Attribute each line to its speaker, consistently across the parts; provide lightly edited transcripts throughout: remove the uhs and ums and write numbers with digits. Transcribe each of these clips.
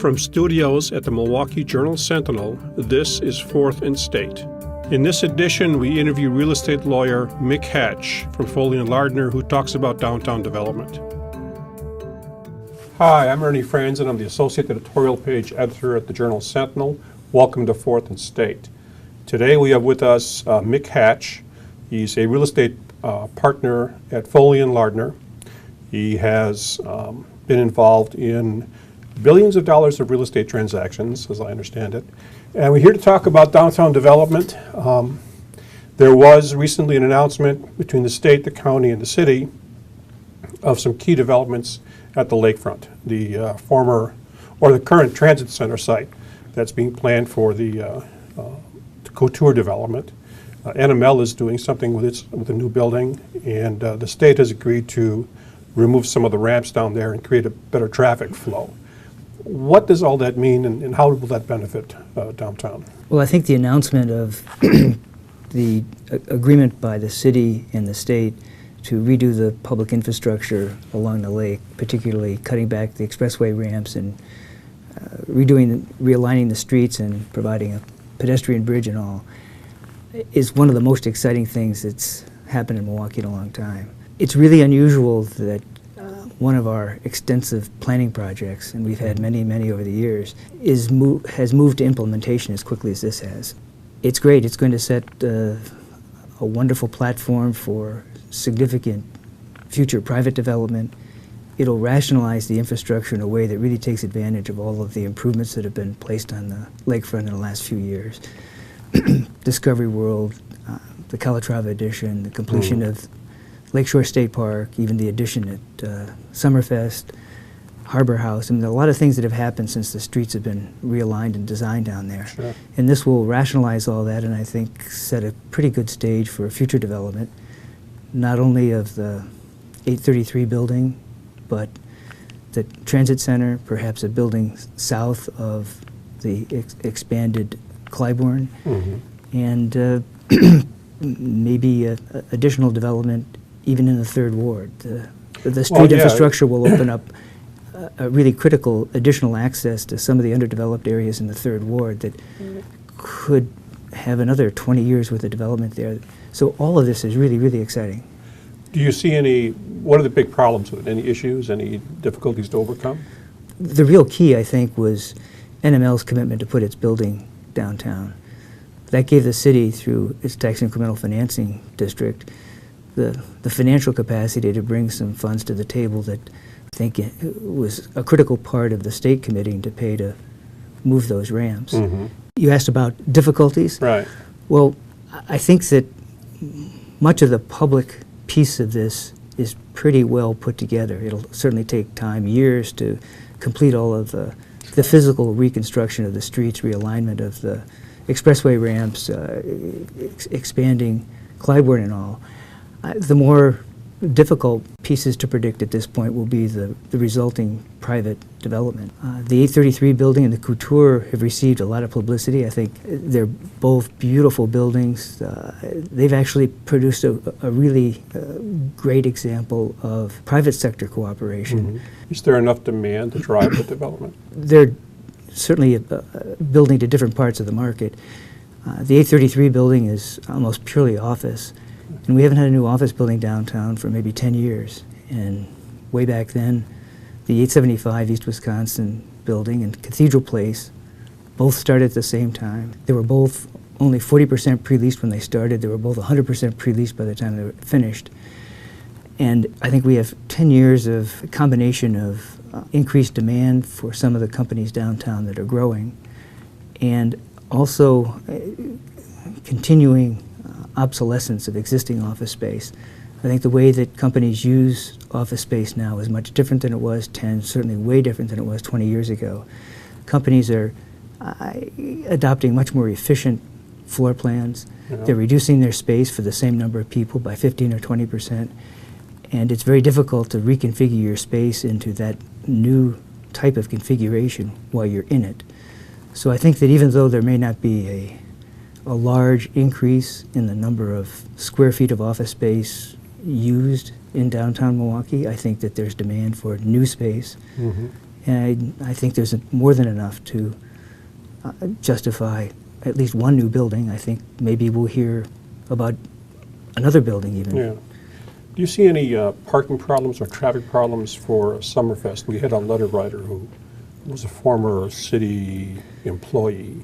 Speaker 1: From studios at the Milwaukee Journal-Sentinel, this is 4th and State. In this edition, we interview real estate lawyer Mick Hatch from Foley and Lardner, who talks about downtown development. Hi, I'm Ernie Franzen. I'm the Associate Editorial Page Editor at the Journal-Sentinel. Welcome to 4th and State. Today we have with us Mick Hatch. He's a real estate partner at Foley and Lardner. He has been involved in billions of dollars of real estate transactions, as I understand it. And we're here to talk about downtown development. There was recently an announcement between the state, the county, and the city of some key developments at the lakefront, the former or the current transit center site that's being planned for the couture development. NML is doing something with a new building, and the state has agreed to remove some of the ramps down there and create a better traffic flow. What does all that mean, and how will that benefit downtown?
Speaker 2: Well, I think the announcement of the agreement by the city and the state to redo the public infrastructure along the lake, particularly cutting back the expressway ramps and realigning the streets and providing a pedestrian bridge and all, is one of the most exciting things that's happened in Milwaukee in a long time. It's really unusual that one of our extensive planning projects, and we've had many, many over the years, has moved to implementation as quickly as this has. It's great. It's going to set a wonderful platform for significant future private development. It'll rationalize the infrastructure in a way that really takes advantage of all of the improvements that have been placed on the lakefront in the last few years. Discovery World, the Calatrava addition, the completion of Lakeshore State Park, even the addition at Summerfest, Harbor House. I mean, there are a lot of things that have happened since the streets have been realigned and designed down there.
Speaker 1: Sure.
Speaker 2: And this will rationalize all that and I think set a pretty good stage for future development, not only of the 833 building, but the transit center, perhaps a building south of the expanded Clybourne, and maybe additional development even in the Third Ward. The street infrastructure will open up a really critical additional access to some of the underdeveloped areas in the Third Ward that could have another 20 years worth of development there. So all of this is really, really exciting.
Speaker 1: Do you see what are the big problems with it? Any issues, any difficulties to overcome?
Speaker 2: The real key, I think, was NML's commitment to put its building downtown. That gave the city, through its tax incremental financing district, the financial capacity to bring some funds to the table that I think it was a critical part of the state committing to pay to move those ramps. You asked about difficulties.
Speaker 1: Right.
Speaker 2: Well, I think that much of the public piece of this is pretty well put together. It'll certainly take time, years, to complete all of the physical reconstruction of the streets, realignment of the expressway ramps, expanding Clybourne and all. The more difficult pieces to predict at this point will be the resulting private development. The 833 building and the couture have received a lot of publicity. I think they're both beautiful buildings. They've actually produced a really great example of private sector cooperation.
Speaker 1: Is there enough demand to drive the development?
Speaker 2: They're certainly building to different parts of the market. The 833 building is almost purely office, and we haven't had a new office building downtown for maybe 10 years. And way back then, the 875 East Wisconsin building and Cathedral Place both started at the same time. They were both only 40% pre-leased when they started. They were both 100% pre-leased by the time they were finished. And I think we have 10 years of a combination of increased demand for some of the companies downtown that are growing, and also continuing obsolescence of existing office space. I think the way that companies use office space now is much different than it was 10, certainly way different than it was 20 years ago. Companies are adopting much more efficient floor plans. They're reducing their space for the same number of people by 15 or 20%. And it's very difficult to reconfigure your space into that new type of configuration while you're in it. So I think that even though there may not be a large increase in the number of square feet of office space used in downtown Milwaukee, I think that there's demand for new space. And I think there's more than enough to justify at least one new building. I think maybe we'll hear about another building even.
Speaker 1: Yeah. Do you see any parking problems or traffic problems for Summerfest? We had a letter writer who was a former city employee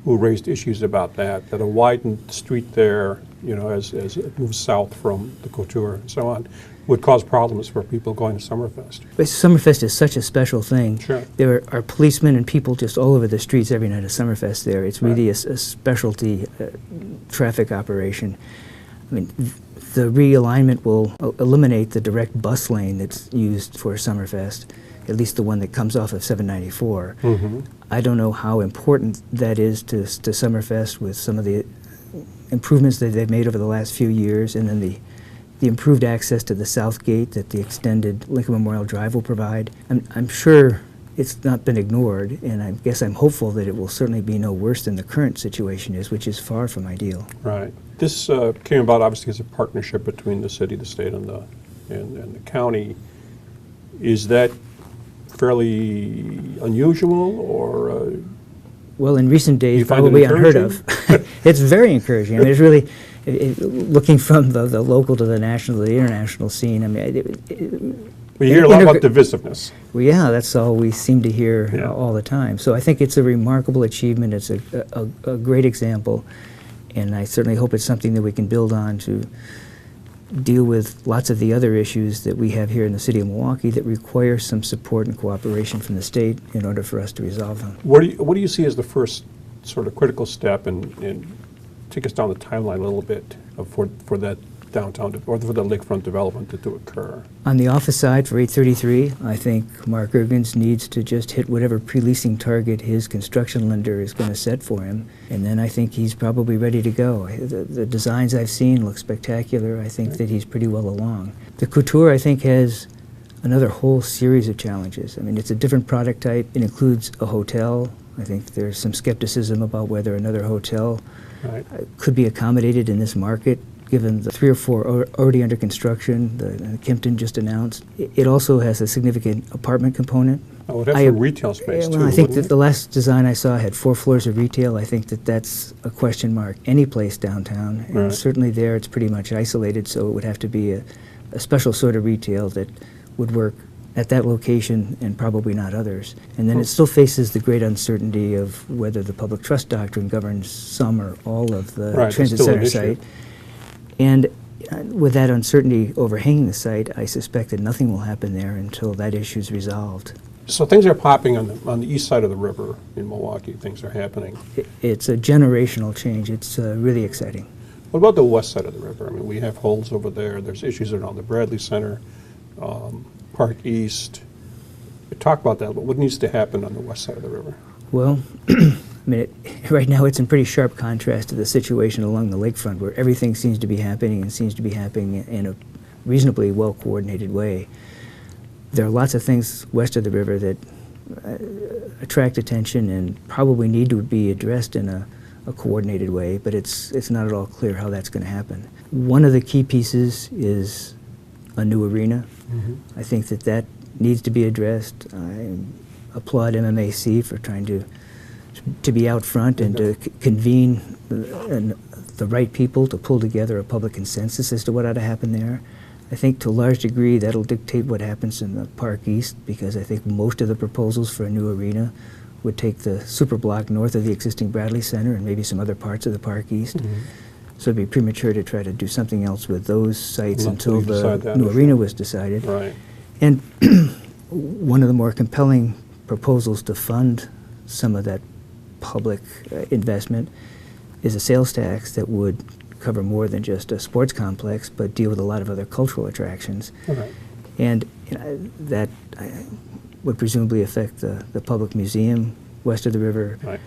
Speaker 1: who raised issues about that a widened street there, you know, as it moves south from the Couture and so on, would cause problems for people going to Summerfest.
Speaker 2: But Summerfest is such a special thing.
Speaker 1: Sure.
Speaker 2: There are policemen and people just all over the streets every night of Summerfest there. It's really
Speaker 1: Right.
Speaker 2: a specialty traffic operation. I mean, the realignment will eliminate the direct bus lane that's used for Summerfest, at least the one that comes off of 794.
Speaker 1: Mm-hmm.
Speaker 2: I don't know how important that is to Summerfest with some of the improvements that they've made over the last few years, and then the improved access to the south gate that the extended Lincoln Memorial Drive will provide. I'm sure it's not been ignored, and I guess I'm hopeful that it will certainly be no worse than the current situation is, which is far from ideal.
Speaker 1: Right. This came about obviously as a partnership between the city, the state, and the county. Is that fairly unusual, or
Speaker 2: Well, in recent
Speaker 1: you
Speaker 2: days,
Speaker 1: find it
Speaker 2: probably unheard of.
Speaker 1: encouraging?
Speaker 2: It's very encouraging. I mean, it's really, looking from the local to the national to the international scene, I mean,
Speaker 1: We hear a lot about divisiveness.
Speaker 2: well, yeah, that's all we seem to hear
Speaker 1: Yeah.
Speaker 2: all the time. So I think it's a remarkable achievement. It's a great example, and I certainly hope it's something that we can build on to deal with lots of the other issues that we have here in the city of Milwaukee that require some support and cooperation from the state in order for us to resolve them.
Speaker 1: What do you see as the first sort of critical step, and take us down the timeline a little bit for that downtown, or for the lakefront development to occur?
Speaker 2: On the office side for 833, I think Mark Ergens needs to just hit whatever pre-leasing target his construction lender is going to set for him, and then I think he's probably ready to go. The designs I've seen look spectacular. I think that he's pretty well along. The Couture, I think, has another whole series of challenges. I mean, it's a different product type. It includes a hotel. I think there's some skepticism about whether another hotel
Speaker 1: Right.
Speaker 2: could be accommodated in this market, given the 3 or 4 already under construction, the Kimpton just announced. It also has a significant apartment component.
Speaker 1: Oh, it has some retail space too,
Speaker 2: Well, I think
Speaker 1: wouldn't
Speaker 2: that the last design I saw had 4 floors of retail. I think that that's a question mark any place downtown, and
Speaker 1: Right.
Speaker 2: certainly there it's pretty much isolated, so it would have to be a special sort of retail that would work at that location and probably not others. And then it still faces the great uncertainty of whether the public trust doctrine governs some or all of the
Speaker 1: Right, that's
Speaker 2: transit
Speaker 1: still an
Speaker 2: center
Speaker 1: issue.
Speaker 2: site. And with that uncertainty overhanging the site, I suspect that nothing will happen there until that issue is resolved.
Speaker 1: So things are popping on the east side of the river in Milwaukee. Things are happening.
Speaker 2: It's a generational change. It's really exciting.
Speaker 1: What about the west side of the river? I mean, we have holes over there. There's issues around the Bradley Center, Park East. Talk about that. What needs to happen on the west side of the river?
Speaker 2: Well, I mean, right now it's in pretty sharp contrast to the situation along the lakefront, where everything seems to be happening and seems to be happening in a reasonably well-coordinated way. There are lots of things west of the river that attract attention and probably need to be addressed in a coordinated way, but it's not at all clear how that's going to happen. One of the key pieces is a new arena. I think that needs to be addressed. I applaud MMAC for trying to be out front and to convene the right people to pull together a public consensus as to what ought to happen there. I think to a large degree that'll dictate what happens in the Park East, because I think most of the proposals for a new arena would take the super block north of the existing Bradley Center and maybe some other parts of the Park East. So it'd be premature to try to do something else with those sites
Speaker 1: Until
Speaker 2: until
Speaker 1: you decide
Speaker 2: the
Speaker 1: that
Speaker 2: new
Speaker 1: issue.
Speaker 2: arena was decided.
Speaker 1: Right.
Speaker 2: And one of the more compelling proposals to fund some of that public investment is a sales tax that would cover more than just a sports complex, but deal with a lot of other cultural attractions.
Speaker 1: Right.
Speaker 2: And that would presumably affect the public museum west of the river.
Speaker 1: Right.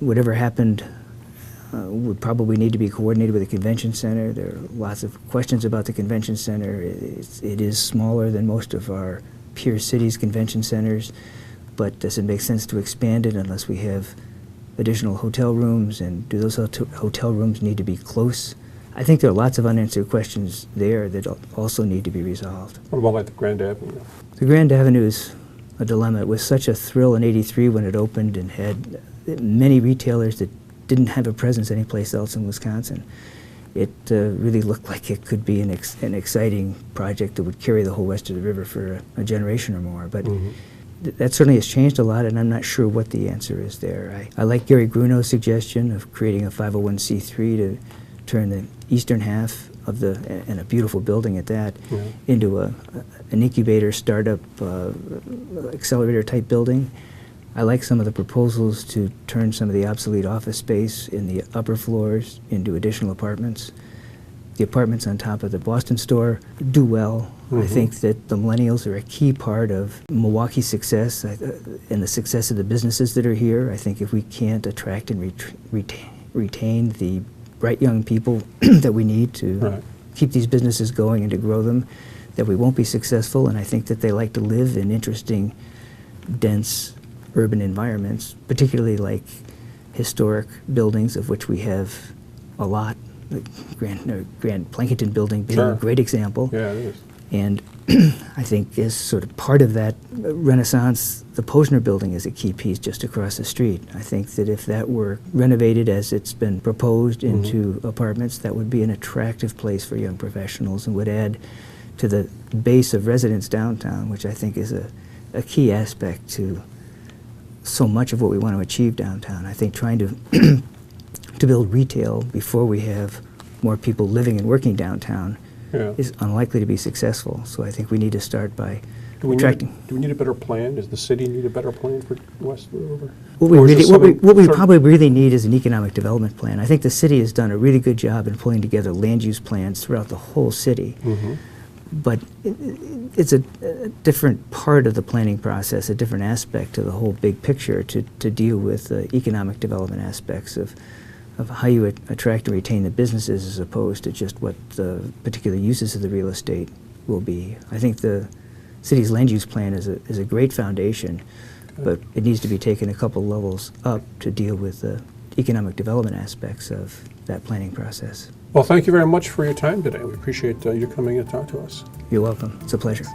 Speaker 2: Whatever happened would probably need to be coordinated with the convention center. There are lots of questions about the convention center. It is smaller than most of our peer cities' convention centers, but does it make sense to expand it unless we have additional hotel rooms, and do those hotel rooms need to be close? I think there are lots of unanswered questions there that also need to be resolved.
Speaker 1: What about like the Grand Avenue?
Speaker 2: The Grand Avenue is a dilemma. It was such a thrill in '83 when it opened and had many retailers that didn't have a presence anyplace else in Wisconsin. It really looked like it could be an exciting project that would carry the whole west of the river for a generation or more. But that certainly has changed a lot, and I'm not sure what the answer is there. I like Gary Gruno's suggestion of creating a 501c3 to turn the eastern half of and a beautiful building at that, into an incubator, startup, accelerator type building. I like some of the proposals to turn some of the obsolete office space in the upper floors into additional apartments. The apartments on top of the Boston store do well. I think that the millennials are a key part of Milwaukee's success and the success of the businesses that are here. I think if we can't attract and retain the bright young people that we need to keep these businesses going and to grow them, that we won't be successful. And I think that they like to live in interesting, dense urban environments, particularly like historic buildings, of which we have a lot. The Grand Plankinton building being a great example.
Speaker 1: Yeah, it is.
Speaker 2: And I think as sort of part of that renaissance, the Posner building is a key piece just across the street. I think that if that were renovated as it's been proposed into apartments, that would be an attractive place for young professionals and would add to the base of residents downtown, which I think is a key aspect to so much of what we want to achieve downtown. I think trying to to build retail before we have more people living and working downtown is unlikely to be successful. So I think we need to start by attracting.
Speaker 1: Do we need a better plan? Does the city need a better plan for west of the river?
Speaker 2: What we probably really need is an economic development plan. I think the city has done a really good job in pulling together land use plans throughout the whole city. But it's a different part of the planning process, a different aspect to the whole big picture to deal with the economic development aspects of how you attract and retain the businesses as opposed to just what the particular uses of the real estate will be. I think the city's land use plan is a great foundation, but it needs to be taken a couple levels up to deal with the economic development aspects of that planning process.
Speaker 1: Well, thank you very much for your time today. We appreciate you coming and talk to us.
Speaker 2: You're welcome. It's a pleasure.